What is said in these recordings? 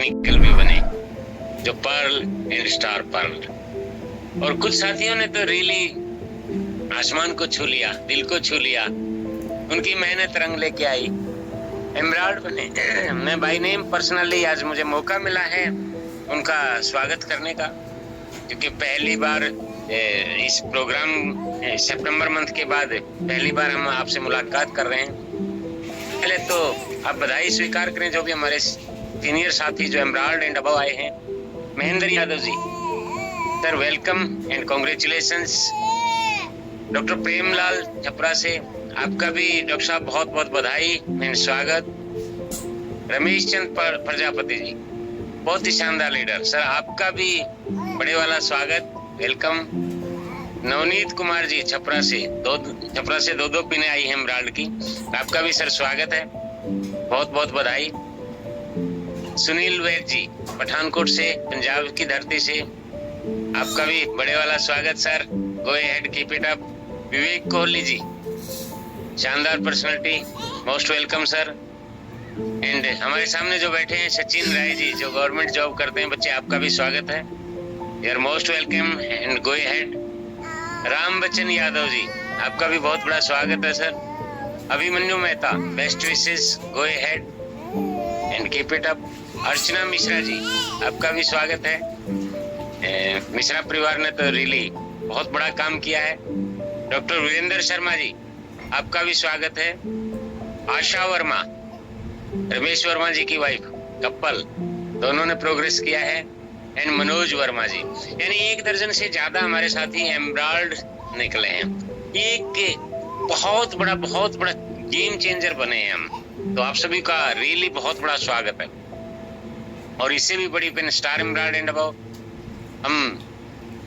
Technical भी बने, जो पर्ल एंड स्टार पर्ल। और कुछ साथियों ने तो रियली आसमान को छू लिया, दिल को छू लिया, उनकी मेहनत रंग लेके आई, एमराल्ड बने। मैं बाय नेम पर्सनली आज मुझे मौका मिला है उनका स्वागत करने का, क्योंकि पहली बार इस प्रोग्राम सितंबर मंथ के बाद पहली बार हम आपसे मुलाकात कर रहे हैं। पहले तो आप बधाई स्वीकार करें जो भी हमारे सीनियर साथी जो एमराल्ड एंड अबव आए हैं। Mahendra Yadav ji sir, welcome and congratulations. Doctor Premlal Chhapra से आपका भी डॉक्टर साहब बहुत बहुत बधाई एंड स्वागत। रमेश चंद प्रजापति जी, बहुत ही शानदार लीडर सर, आपका भी बड़े वाला स्वागत, वेलकम। नवनीत कुमार जी छपरा से दो पिने आई है एमराल्ड की, आपका भी सर स्वागत है, बहुत बहुत बधाई। सुनील वैद जी पठानकोट से, पंजाब की धरती से, आपका भी बड़े वाला स्वागत sir, go ahead keep it up. Vivek Kohli ji, शानदार personality, most welcome sir. And हमारे सामने जो बैठे हैं सचिन राय जी, जो गवर्नमेंट जॉब करते हैं बच्चे, आपका भी स्वागत है, you are most welcome and go ahead. Ram Bachan Yadav ji, आपका भी बहुत बड़ा स्वागत है sir. Abhimanyu Mehta, best wishes, go ahead and keep it up. Archana Mishra ji, आपका भी स्वागत है। मिश्रा परिवार ने तो रियली बहुत बड़ा काम किया है। डॉक्टर वीरेंद्र शर्मा जी, आपका भी स्वागत है। आशा वर्मा, रमेश वर्मा जी की वाइफ, कपल, दोनों ने प्रोग्रेस किया है। एंड मनोज वर्मा जी, यानी 1 दर्जन से ज्यादा हमारे साथी एमराल्ड निकले हैं। ये एक बहुत बड़ा गेम चेंजर बने हैं हम, तो आप सभी का रियली बहुत बड़ा स्वागत है। और इससे भी बड़ी pen star emerald and above, हम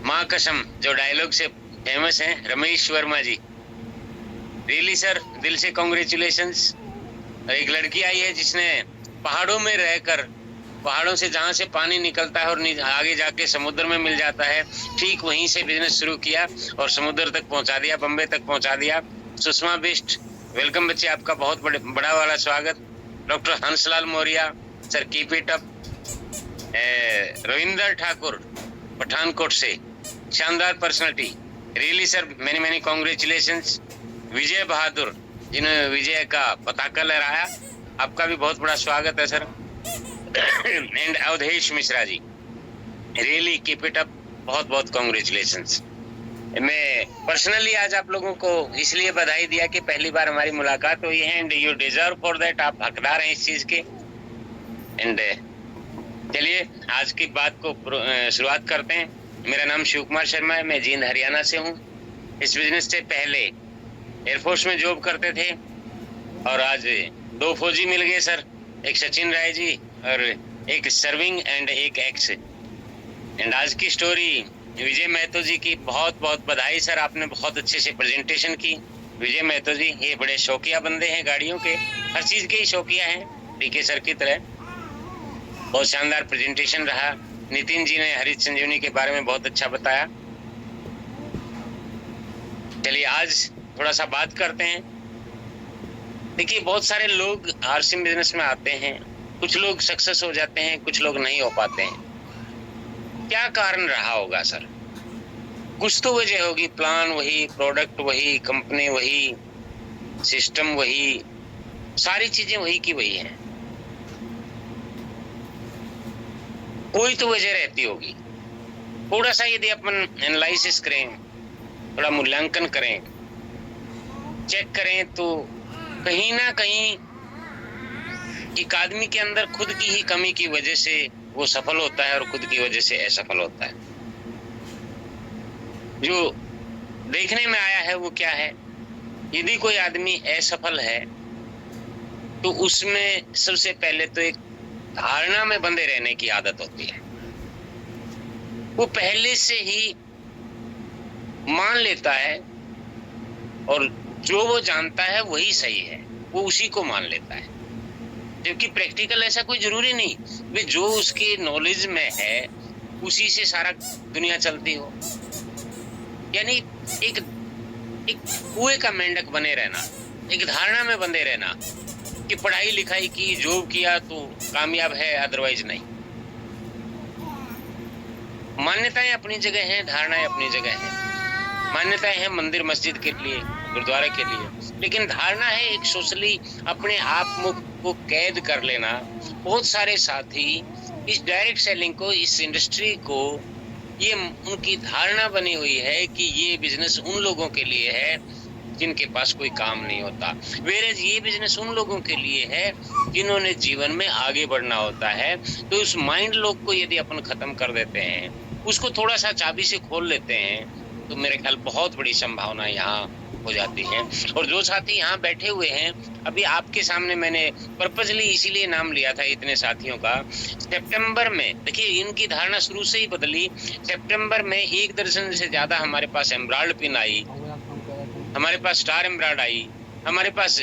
माँ कसम जो डायलॉग से फेमस हैं, रमेश वर्मा जी, रियली सर दिल से कॉन्ग्रेचुलेशंस। एक लड़की आई है जिसने पहाड़ों में रहकर, पहाड़ों से जहां से पानी निकलता है और आगे जाके समुद्र में मिल जाता है, ठीक वहीं से बिजनेस शुरू किया और समुद्र तक पहुंचा दिया, बम्बे तक पहुंचा दिया। सुषमा बिष्ट, वेलकम बच्चे, आपका बहुत बड़ा वाला स्वागत। Doctor Hanslal Maurya sir, keep it up. Ravinder Thakur Pathankot से, शानदार personality, really sir many congratulations. Vijay Bahadur, जिन्होंने विजय का पताका लहराया, आपका भी बहुत बड़ा स्वागत है sir. And Awadhesh Mishra ji, really keep it up, बहुत बहुत कॉन्ग्रेचुलेशंस। मैं पर्सनली आज आप लोगों को इसलिए बधाई दिया कि पहली बार हमारी मुलाकात हुई है and you deserve for that, आप हकदार हैं इस चीज के। एंड चलिए आज की बात को शुरुआत करते हैं। मेरा नाम शिव कुमार शर्मा है, मैं जींद हरियाणा से हूँ। इस बिजनेस से पहले एयरफोर्स में जॉब करते थे और आज 2 फौजी मिल गए सर, एक सचिन राय जी और एक सर्विंग एंड एक एक्स। एंड आज की स्टोरी विजय महतो जी की, बहुत बहुत बधाई सर, आपने बहुत अच्छे से प्रेजेंटेशन की। विजय महतो जी ये बड़े शौकिया बंदे हैं, गाड़ियों के, हर चीज के ही शौकिया हैं, डीके सर की तरह। बहुत शानदार प्रेजेंटेशन रहा। नितिन जी ने हरित संजीवनी के बारे में बहुत अच्छा बताया। चलिए आज थोड़ा सा बात करते हैं। देखिए बहुत सारे लोग आरसी बिजनेस में आते हैं, कुछ लोग सक्सेस हो जाते हैं, कुछ लोग नहीं हो पाते हैं। क्या कारण रहा होगा सर? कुछ तो वजह होगी, प्लान वही, प्रोडक्ट वही, कंपनी वही, सिस्टम वही, सारी चीजें वही की वही हैं। कोई तो वजह रहती होगी। थोड़ा सा यदि अपन एनालिसिस करें, थोड़ा मूल्यांकन करें, चेक करें, तो कहीं ना कहीं एक आदमी के अंदर खुद की ही कमी की वजह से वो सफल होता है और खुद की वजह से असफल होता है। जो देखने में आया है वो क्या है, यदि कोई आदमी असफल है तो उसमें सबसे पहले तो एक धारणा में बंधे रहने की आदत होती है। वो पहले से ही मान लेता है और जो वो जानता है वही सही है, वो उसी को मान लेता है, जबकि प्रैक्टिकल ऐसा कोई जरूरी नहीं वे जो उसके नॉलेज में है उसी से सारा दुनिया चलती हो। यानी एक कुएं का मेंढक बने रहना, एक धारणा में बंधे रहना कि पढ़ाई लिखाई की, जॉब किया तो कामयाब है, अदरवाइज नहीं। मान्यताएं अपनी जगह हैं, धारणाएं अपनी जगह हैं। मान्यताएं हैं मंदिर मस्जिद के लिए, गुरुद्वारा के लिए, लेकिन धारणा है एक सोशली अपने आप को कैद कर लेना। बहुत सारे साथी इस डायरेक्ट सेलिंग को, इस इंडस्ट्री को, ये उनकी धारणा बनी हुई है कि ये बिजनेस उन लोगों के लिए है जिनके पास कोई काम नहीं होता, वेरेज ये बिजनेस उन लोगों के लिए है जिन्होंने जीवन में आगे बढ़ना होता है। तो उस माइंड लॉक को यदि अपन खत्म कर देते हैं, उसको थोड़ा सा चाबी से खोल लेते हैं, तो मेरे ख्याल बहुत बड़ी संभावना यहाँ हो जाती है। और जो साथी यहाँ बैठे हुए हैं, अभी आपके सामने मैंने पर्पजली इसीलिए नाम लिया था इतने साथियों का। सितंबर में देखिए इनकी धारणा शुरू से ही बदली। सितंबर में 1 दर्जन से ज्यादा हमारे पास एम्ब्रॉयड पिन आई, हमारे पास स्टार एम्ब्रॉयड आई, हमारे पास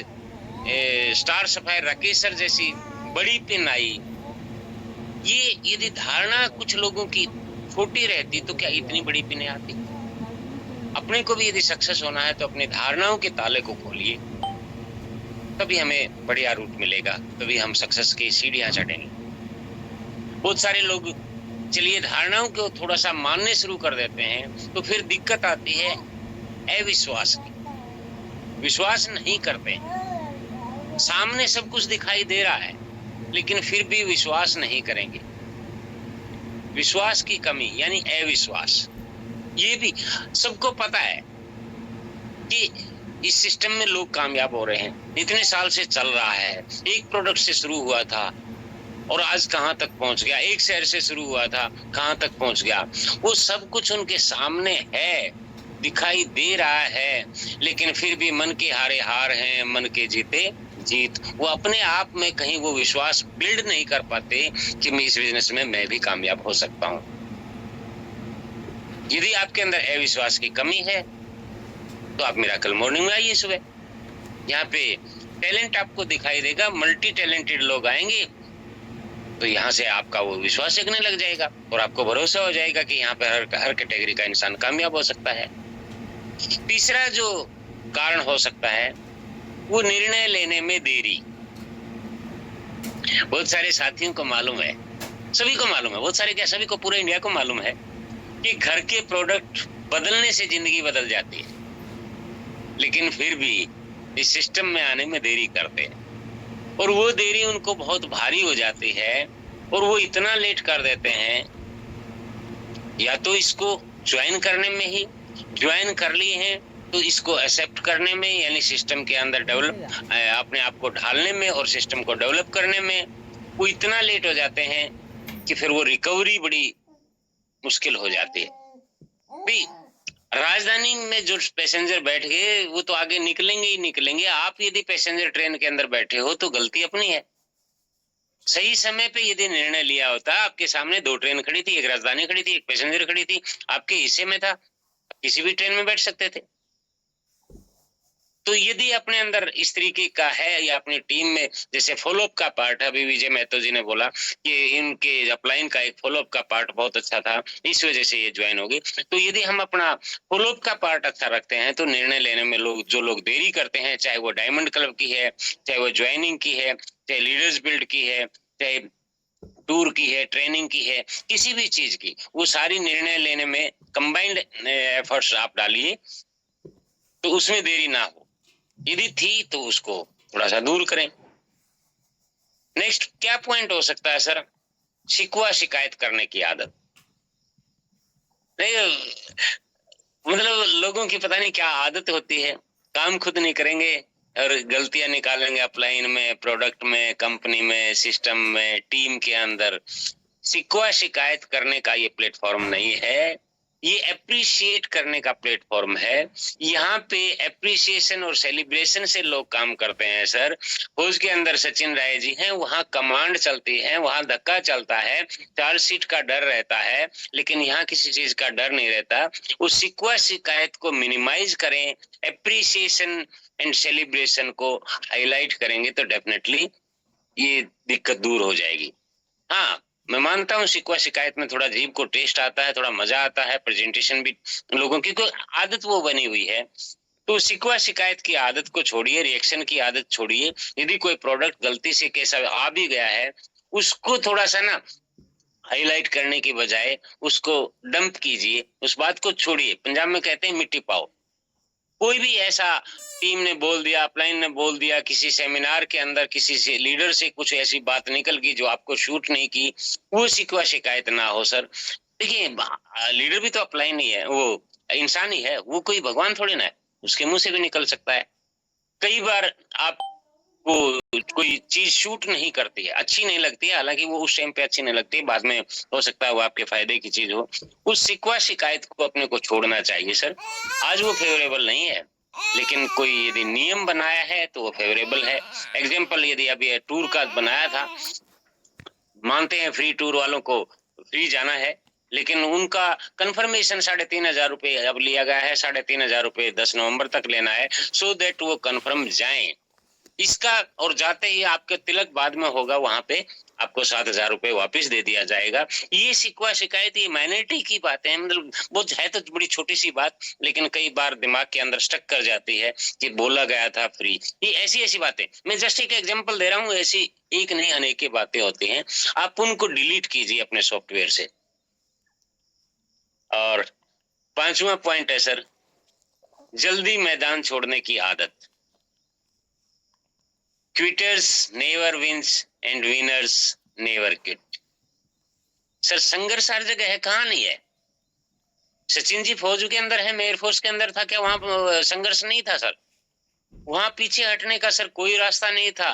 स्टार सफायर राकेशर जैसी बड़ी पिन आई। ये यदि धारणा कुछ लोगों की छोटी रहती तो क्या इतनी बड़ी पिनें आती? अपने को भी यदि सक्सेस होना है तो अपनी धारणाओं के ताले को खोलिए, तभी हमें बढ़िया रूट मिलेगा, तभी हम सक्सेस की सीढ़ियां चढ़ेंगे। बहुत सारे लोग चलिए धारणाओं को थोड़ा सा मानने शुरू कर देते हैं तो फिर दिक्कत आती है अविश्वास की। विश्वास नहीं करते, सामने सब कुछ दिखाई दे रहा है लेकिन फिर भी विश्वास नहीं करेंगे। विश्वास की कमी यानी अविश्वास। ये भी सबको पता है कि इस सिस्टम में लोग कामयाब हो रहे हैं, इतने साल से चल रहा है, एक प्रोडक्ट से शुरू हुआ था और आज कहां तक पहुंच गया, एक शहर से शुरू हुआ था कहां तक पहुंच गया। वो सब कुछ उनके सामने है, दिखाई दे रहा है, लेकिन फिर भी मन के हारे हार हैं, मन के जीते जीत। वो अपने आप में कहीं वो विश्वास बिल्ड नहीं कर पाते कि मैं इस बिजनेस में मैं भी कामयाब हो सकता हूं। यदि आपके अंदर अविश्वास की कमी है तो आप मिरेकल मॉर्निंग में आइए सुबह, यहाँ पे टैलेंट आपको दिखाई देगा, मल्टी टैलेंटेड लोग आएंगे, तो यहाँ से आपका वो विश्वास जगने लग जाएगा और आपको भरोसा हो जाएगा कि यहाँ पे हर कैटेगरी का इंसान कामयाब हो सकता है। तीसरा जो कारण हो सकता है वो निर्णय लेने में देरी। बहुत सारे साथियों को मालूम है, सभी को मालूम है, बहुत सारे क्या सभी को, पूरे इंडिया को मालूम है कि घर के प्रोडक्ट बदलने से जिंदगी बदल जाती है, लेकिन फिर भी इस सिस्टम में आने में देरी करते हैं और वो देरी उनको बहुत भारी हो जाती है और वो इतना लेट कर देते हैं, या तो इसको ज्वाइन करने में ही, ज्वाइन कर लिए हैं तो इसको एक्सेप्ट करने में यानी सिस्टम के अंदर डेवलप अपने आप को ढालने में और सिस्टम को डेवलप करने में वो इतना लेट हो जाते हैं कि फिर वो रिकवरी बड़ी मुश्किल हो जाती है। भी राजधानी में जो पैसेंजर बैठ गए वो तो आगे निकलेंगे ही निकलेंगे। आप यदि पैसेंजर ट्रेन के अंदर बैठे हो तो गलती अपनी है। सही समय पे यदि निर्णय लिया होता, आपके सामने 2 ट्रेन खड़ी थी, एक राजधानी खड़ी थी, एक पैसेंजर खड़ी थी, आपके हिस्से में था, किसी भी ट्रेन में बैठ सकते थे। तो यदि अपने अंदर इस तरीके का है या अपनी टीम में, जैसे फॉलोअप का पार्ट है, अभी विजय महतो जी ने बोला कि इनके अपलाइन का एक फॉलोअप का पार्ट बहुत अच्छा था, इस वजह से ये ज्वाइन होगी। तो यदि हम अपना फॉलोअप का पार्ट अच्छा रखते हैं तो निर्णय लेने में जो लोग देरी करते हैं, चाहे वो डायमंड क्लब की है, चाहे वो ज्वाइनिंग की है, चाहे लीडर्स बिल्ड की है, चाहे टूर की है, ट्रेनिंग की है, किसी भी चीज की, वो सारी निर्णय लेने में कंबाइंड एफर्ट्स आप डालिए तो उसमें देरी ना हो। यदि थी तो उसको थोड़ा सा दूर करें। नेक्स्ट क्या पॉइंट हो सकता है सर? शिकवा शिकायत करने की आदत। नहीं, मतलब लोगों की पता नहीं क्या आदत होती है, काम खुद नहीं करेंगे और गलतियां निकालेंगे अपलाइन में, प्रोडक्ट में, कंपनी में, सिस्टम में, टीम के अंदर। शिकवा शिकायत करने का ये प्लेटफॉर्म नहीं है, ये एप्रिशिएट करने का प्लेटफॉर्म है। यहाँ पे एप्रिसिएशन और सेलिब्रेशन से लोग काम करते हैं सर। फौज के अंदर सचिन राय जी हैं, वहां कमांड चलती है, वहां धक्का चलता है, चार्ज शीट का डर रहता है, लेकिन यहाँ किसी चीज का डर नहीं रहता। उस शिकवा शिकायत को मिनिमाइज करें, एप्रिसिएशन एंड सेलिब्रेशन को हाईलाइट करेंगे तो डेफिनेटली ये दिक्कत दूर हो जाएगी। हाँ, मैं मानता हूँ शिकवा शिकायत में थोड़ा जीभ को टेस्ट आता है, थोड़ा मजा आता है, प्रेजेंटेशन भी लोगों की कोई आदत वो बनी हुई है। तो शिकवा शिकायत की आदत को छोड़िए, रिएक्शन की आदत छोड़िए। यदि कोई प्रोडक्ट गलती से कैसा आ भी गया है, उसको थोड़ा सा ना हाईलाइट करने की बजाय उसको डंप कीजिए, उस बात को छोड़िए। पंजाब में कहते हैं मिट्टी पाओ। कोई भी ऐसा टीम ने बोल दिया, अपलाइन ने बोल दिया, किसी सेमिनार के अंदर किसी से लीडर से कुछ ऐसी बात निकल गई जो आपको शूट नहीं की, वो शिकवा शिकायत ना हो सर। देखिए लीडर भी तो अपलाइन ही है, वो इंसान ही है, वो कोई भगवान थोड़ी ना है, उसके मुंह से भी निकल सकता है। कई बार आप वो कोई चीज शूट नहीं करती है, अच्छी नहीं लगती है, हालांकि वो उस टाइम पे अच्छी नहीं लगती, बाद में हो सकता है वो आपके फायदे की चीज हो। उस शिकवा शिकायत को अपने को छोड़ना चाहिए सर। आज वो फेवरेबल नहीं है, लेकिन कोई यदि नियम बनाया है तो वो फेवरेबल है। एग्जाम्पल यदि अभी टूर का बनाया था, मानते हैं फ्री टूर वालों को फ्री जाना है, लेकिन उनका कंफर्मेशन 3,500 रुपए अब लिया गया है, 3,500 रुपए 10 नवंबर तक लेना है, सो दैट वो कंफर्म जाएं। इसका और जाते ही आपके तिलक बाद में होगा, वहां पे आपको 7,000 रुपए वापस दे दिया जाएगा। ये शिकवा शिकायत, ये माइनॉरिटी की बातें हैं, मतलब वो है तो बड़ी छोटी सी बात, लेकिन कई बार दिमाग के अंदर स्टक कर जाती है कि बोला गया था फ्री। ये ऐसी ऐसी बातें, मैं जस्ट एक एग्जांपल दे रहा हूँ, ऐसी एक नहीं अनेक बातें होती हैं, आप उनको डिलीट कीजिए अपने सॉफ्टवेयर से। और 5वां पॉइंट है सर, जल्दी मैदान छोड़ने की आदत। Quitters never wins and winners never quit. Sir संघर्ष हर जगह है, कहाँ नहीं है? सचिन जी फौज के अंदर है, मैं एयरफोर्स के अंदर था, क्या वहां संघर्ष नहीं था सर? वहां पीछे हटने का सर कोई रास्ता नहीं था।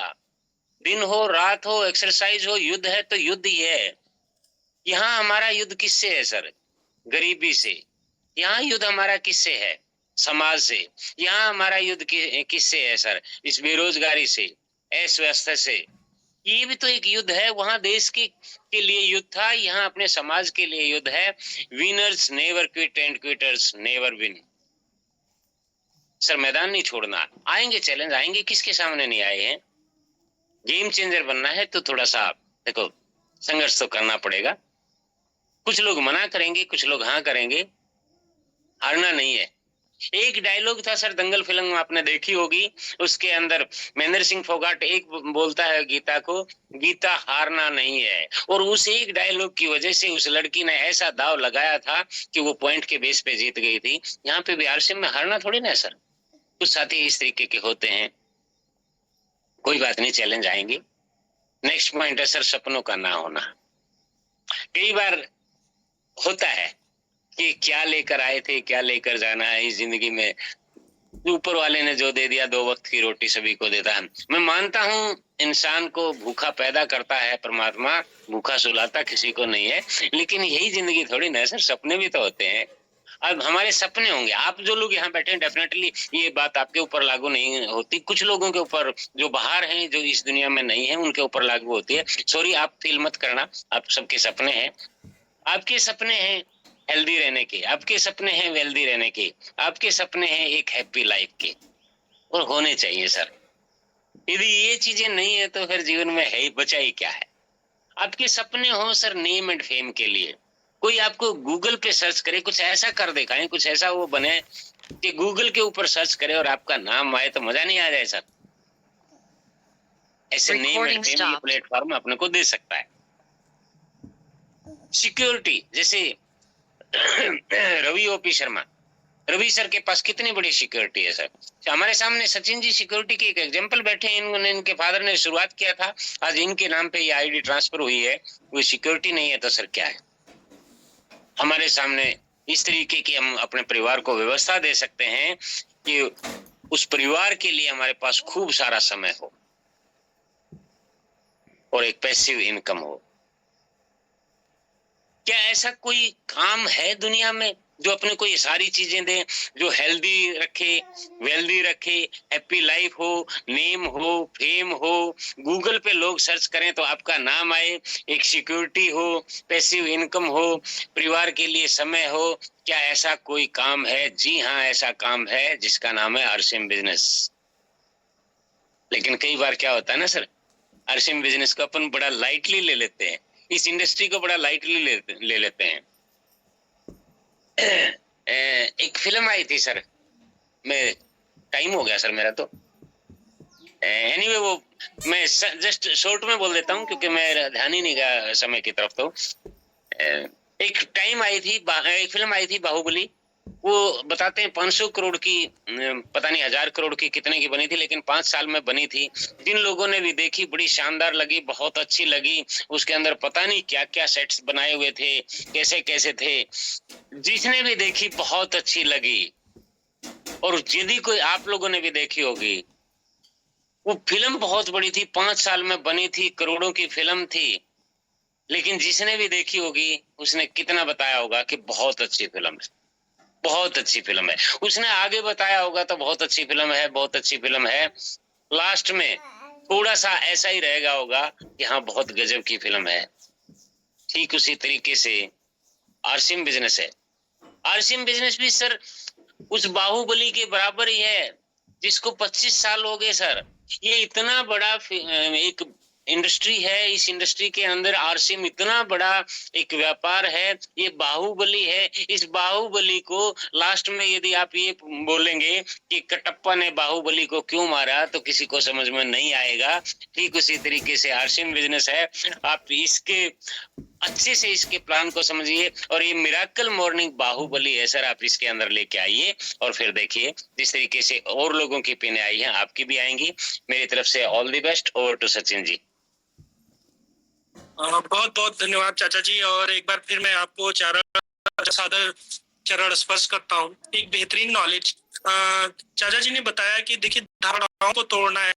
दिन हो रात हो, एक्सरसाइज हो, युद्ध है तो युद्ध ही है। यहाँ हमारा युद्ध किससे है सर? गरीबी से। यहाँ युद्ध हमारा किससे है? समाज से। यहाँ हमारा युद्ध किससे है सर? इस बेरोजगारी से, अस्वस्थ से। ये भी तो एक युद्ध है, वहां देश के लिए युद्ध था, यहाँ अपने समाज के लिए युद्ध है। Winners never quit and quitters never win. Sir मैदान नहीं छोड़ना। आएंगे चैलेंज, आएंगे, किसके सामने नहीं आए हैं? गेम चेंजर बनना है तो थोड़ा सा देखो संघर्ष तो करना पड़ेगा। कुछ लोग मना करेंगे, कुछ लोग हाँ करेंगे, हारना नहीं है। एक डायलॉग था सर दंगल फिल्म में, आपने देखी होगी, उसके अंदर महेंद्र सिंह फोगाट एक बोलता है गीता को, गीता हारना नहीं है। और उस एक डायलॉग की वजह से उस लड़की ने ऐसा दाव लगाया था कि वो पॉइंट के बेस पे जीत गई थी। यहाँ पे भी आरसीएम में हारना थोड़ी ना है सर। कुछ साथी इस तरीके के होते हैं, कोई बात नहीं, चैलेंज आएंगे। नेक्स्ट पॉइंट है सर, सपनों का ना होना। कई बार होता है कि क्या लेकर आए थे, क्या लेकर जाना है इस जिंदगी में, ऊपर वाले ने जो दे दिया, 2 वक्त की रोटी सभी को देता है। मैं मानता हूँ इंसान को भूखा पैदा करता है परमात्मा, भूखा सुलाता किसी को नहीं है, लेकिन यही जिंदगी थोड़ी ना है सर, सपने भी तो होते हैं। अब हमारे सपने होंगे, आप जो लोग यहाँ बैठे हैं, डेफिनेटली ये बात आपके ऊपर लागू नहीं होती, कुछ लोगों के ऊपर जो बाहर हैं, जो इस दुनिया में नहीं है, उनके ऊपर लागू होती है। सॉरी, आप फील मत करना, आप सबके सपने हैं। आपके सपने हैं हेल्दी रहने के, आपके सपने हैं वेल्दी रहने के, आपके सपने हैं एक हैप्पी लाइफ के, और होने चाहिए सर। यदि ये चीजें नहीं है तो फिर जीवन में है ही, बचा ही क्या है? आपके सपने हो सर नेम एंड फेम के लिए, कोई आपको गूगल पे सर्च करे, कुछ ऐसा कर दिखाए, कुछ ऐसा वो बने कि गूगल के ऊपर सर्च करे और आपका नाम आए, तो मजा नहीं आ जाए सर? ऐसे नेम एंड फेम ये प्लेटफॉर्म अपने को दे सकता है। सिक्योरिटी, जैसे रवि ओपी शर्मा, रवि सर के पास कितनी बड़ी सिक्योरिटी है सर। हमारे सामने सचिन जी सिक्योरिटी के एक एग्जांपल बैठे हैं, इन्होंने, इनके फादर ने शुरुआत किया था, आज इनके नाम पे ये आईडी ट्रांसफर हुई है। वो सिक्योरिटी नहीं है तो सर क्या है? हमारे सामने इस तरीके की हम अपने परिवार को व्यवस्था दे सकते हैं कि उस परिवार के लिए हमारे पास खूब सारा समय हो और एक पैसिव इनकम हो। क्या ऐसा कोई काम है दुनिया में जो अपने को ये सारी चीजें दे, जो हेल्दी रखे, वेल्दी रखे, हैप्पी लाइफ हो, नेम हो, फेम हो, गूगल पे लोग सर्च करें तो आपका नाम आए, एक सिक्योरिटी हो, पैसिव इनकम हो, परिवार के लिए समय हो? क्या ऐसा कोई काम है? जी हाँ, ऐसा काम है जिसका नाम है आरसीएम बिजनेस। लेकिन कई बार क्या होता है ना सर, आरसीएम बिजनेस को अपन बड़ा लाइटली ले लेते हैं, इस इंडस्ट्री को बड़ा लाइटली ले लेते हैं। एक फिल्म आई थी सर, मैं, टाइम हो गया सर मेरा तो, एनीवे वो मैं जस्ट शॉर्ट में बोल देता हूँ क्योंकि मेरा ध्यान ही नहीं गया समय की तरफ। तो एक टाइम आई थी, एक फिल्म आई थी बाहुबली, वो बताते हैं 500 करोड़ की, पता नहीं 1000 करोड़ की कितने की बनी थी, लेकिन 5 साल में बनी थी। जिन लोगों ने भी देखी बड़ी शानदार लगी, बहुत अच्छी लगी। उसके अंदर पता नहीं क्या क्या सेट्स बनाए हुए थे, कैसे कैसे थे। जिसने भी देखी बहुत अच्छी लगी। और यदि कोई आप लोगों ने भी देखी होगी, वो फिल्म बहुत बड़ी थी, 5 साल में बनी थी, करोड़ों की फिल्म थी। लेकिन जिसने भी देखी होगी उसने कितना बताया होगा कि बहुत अच्छी फिल्म है, बहुत अच्छी फिल्म है। उसने आगे बताया होगा तो बहुत अच्छी फिल्म है, बहुत अच्छी फिल्म है। लास्ट में थोड़ा सा ऐसा ही रहेगा होगा कि हाँ बहुत गजब की फिल्म है। ठीक उसी तरीके से आरसीएम बिजनेस है। आरसीएम बिजनेस भी सर उस बाहुबली के बराबर ही है, जिसको 25 साल हो गए सर। ये इतना बड़ा एक इंडस्ट्री है, इस इंडस्ट्री के अंदर आरसीएम इतना बड़ा एक व्यापार है, ये बाहुबली है। इस बाहुबली को लास्ट में यदि आप ये बोलेंगे कि कटप्पा ने बाहुबली को क्यों मारा, तो किसी को समझ में नहीं आएगा। ठीक उसी तरीके से आरसीएम बिजनेस है। आप इसके अच्छे से इसके प्लान को समझिए, और ये मिराकल मॉर्निंग बाहुबली है सर, आप इसके अंदर लेके आइए और फिर देखिए जिस तरीके से और लोगों की पिने आई हैं आपकी भी आएंगी। मेरी तरफ से all the best. Over to Sachin ji. बहुत बहुत धन्यवाद चाचा जी। और एक बार फिर मैं आपको सादर चरण स्पर्श करता हूँ। एक बेहतरीन नॉलेज चाचा जी ने बताया कि देखिए धारणाओं को तोड़ना है,